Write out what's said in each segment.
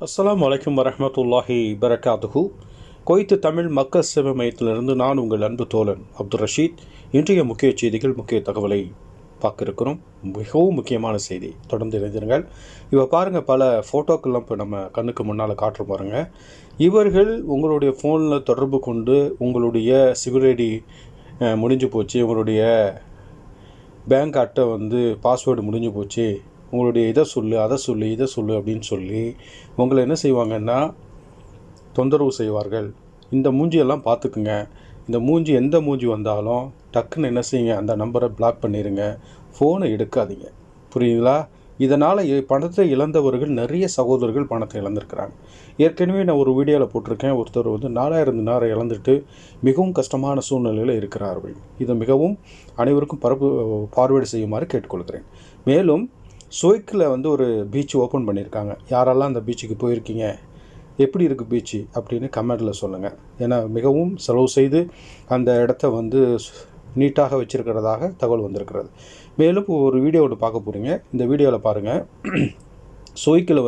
அஸ்ஸலாமு அலைக்கும் வரஹ்மத்துல்லாஹி பரகாத்துஹு. குவைத்து தமிழ் மக்கள் சேவை மையத்திலிருந்து நான் உங்கள் அன்பு தோழன் அப்துல் ரஷீத். இன்றைய முக்கிய செய்திகள், முக்கிய தகவலை பார்க்க இருக்கிறோம். மிகவும் முக்கியமான செய்தி, தொடர்ந்து இணைந்திருங்கள். இப்போ பாருங்கள், பல ஃபோட்டோக்கள்லாம் இப்போ நம்ம கண்ணுக்கு முன்னால் காட்டுற பாருங்க. இவர்கள் உங்களுடைய ஃபோனில் தொடர்பு கொண்டு உங்களுடைய சிவில் ஐடி முடிஞ்சு போச்சு, உங்களுடைய பேங்க் அட்டை பாஸ்வேர்டு முடிஞ்சு போச்சு, உங்களுடைய இதை சொல்லு அதை சொல்லு இதை சொல்லு அப்படின்னு சொல்லி உங்களை என்ன செய்வாங்கன்னா தொந்தரவு செய்வார்கள். இந்த மூஞ்சியெல்லாம் பார்த்துக்குங்க. இந்த மூஞ்சி எந்த மூஞ்சி வந்தாலும் டக்குன்னு என்ன செய்யுங்க, அந்த நம்பரை பிளாக் பண்ணிடுங்க, ஃபோனை எடுக்காதீங்க. புரியுதுங்களா? இதனால் பணத்தை இழந்தவர்கள் நிறைய சகோதரர்கள் பணத்தை இழந்திருக்கிறாங்க. ஏற்கனவே நான் ஒரு வீடியோவில் போட்டிருக்கேன். ஒருத்தர் 4000 தினாரை இழந்துட்டு மிகவும் கஷ்டமான சூழ்நிலையில் இருக்கிறார்கள். இதை மிகவும் அனைவருக்கும் பார்வையிட செய்யுமாறு கேட்டுக்கொள்கிறேன். மேலும் சுவைக்கில் ஒரு பீச் ஓப்பன் பண்ணியிருக்காங்க. யாரெல்லாம் அந்த பீச்சுக்கு போயிருக்கீங்க, எப்படி இருக்குது பீச்சு அப்படின்னு கமெண்டில் சொல்லுங்கள். ஏன்னா மிகவும் செலவு செய்து அந்த இடத்த நீட்டாக வச்சுருக்கிறதாக தகவல் வந்திருக்கிறது. மேலும் ஒரு வீடியோ ஒன்று பார்க்க போகிறீங்க. இந்த வீடியோவில் பாருங்கள். சுவைக்கில்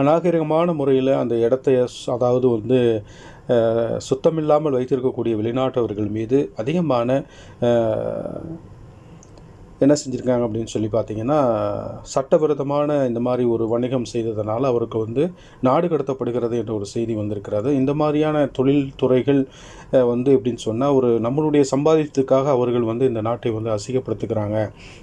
அநாகரிகமான முறையில் அந்த இடத்தை, அதாவது சுத்தமில்லாமல் வைத்திருக்கக்கூடிய வெளிநாட்டவர்கள் மீது அதிகமான என்ன செஞ்சுருக்காங்க அப்படின்னு சொல்லி பார்த்தீங்கன்னா, சட்டவிரோதமான இந்த மாதிரி ஒரு வணிகம் செய்ததனால் அவருக்கு நாடு கடத்தப்படுகிறது என்ற ஒரு செய்தி வந்திருக்கிறது. இந்த மாதிரியான தொழில்துறைகள் எப்படின்னு சொன்னால், நம்மளுடைய சம்பாதித்ததுக்காக அவர்கள் இந்த நாட்டை அசிங்கப்படுத்துகிறாங்க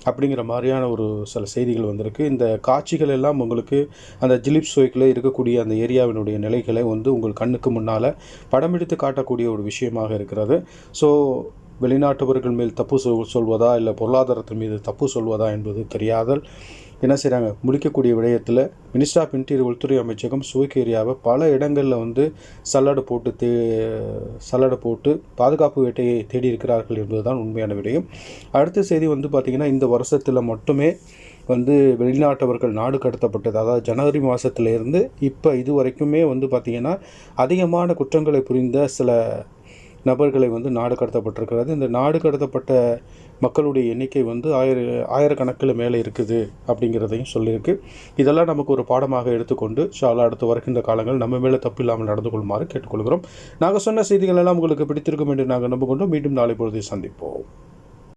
அப்படிங்கிற மாதிரியான ஒரு சில செய்திகள் வந்திருக்கு. இந்த காட்சிகள் எல்லாம் உங்களுக்கு அந்த ஜிலிப் சுவைக்கில் இருக்கக்கூடிய அந்த ஏரியாவினுடைய நிலைகளை உங்கள் கண்ணுக்கு முன்னால் படமெடுத்து காட்டக்கூடிய ஒரு விஷயமாக இருக்கிறது. ஸோ வெளிநாட்டவர்கள் மேல் தப்பு சொல்வதா இல்லை பொருளாதாரத்தின் மீது தப்பு சொல்வதா என்பது தெரியாதல் என்ன செய்கிறாங்க, முடிக்கக்கூடிய விடயத்தில் மினிஸ்டர் ஆஃப் இன்டீரியர் உள்துறை அமைச்சகம் சுவைக் ஏரியாவை பல இடங்களில் சல்லடை போட்டு பாதுகாப்பு வேட்டையை தேடி இருக்கிறார்கள் என்பதுதான் உண்மையான விடயம். அடுத்த செய்தி பார்த்திங்கன்னா, இந்த வருஷத்தில் மட்டுமே வெளிநாட்டவர்கள் நாடு கடத்தப்பட்டது, அதாவது ஜனவரி மாதத்திலேருந்து இப்போ இது வரைக்குமே பார்த்திங்கன்னா அதிகமான குற்றங்களை புரிந்த சில நபர்களை நாடு கடத்தப்பட்டிருக்கிறது. இந்த நாடு கடத்தப்பட்ட மக்களுடைய எண்ணிக்கை ஆயிரக்கணக்கில் மேலே இருக்குது அப்படிங்கிறதையும் சொல்லியிருக்கு. இதெல்லாம் நமக்கு ஒரு பாடமாக எடுத்துக்கொண்டு அடுத்து வருகின்ற காலங்கள் நம்ம மேலே தப்பு இல்லாமல் நடந்து கொள்ளுமாறு கேட்டுக்கொள்கிறோம். நாங்கள் சொன்ன செய்திகள் எல்லாம் உங்களுக்கு பிடித்திருக்கும் என்று நாங்கள் நம்புகொண்டு மீண்டும் நாளை பொழுது சந்திப்போம்.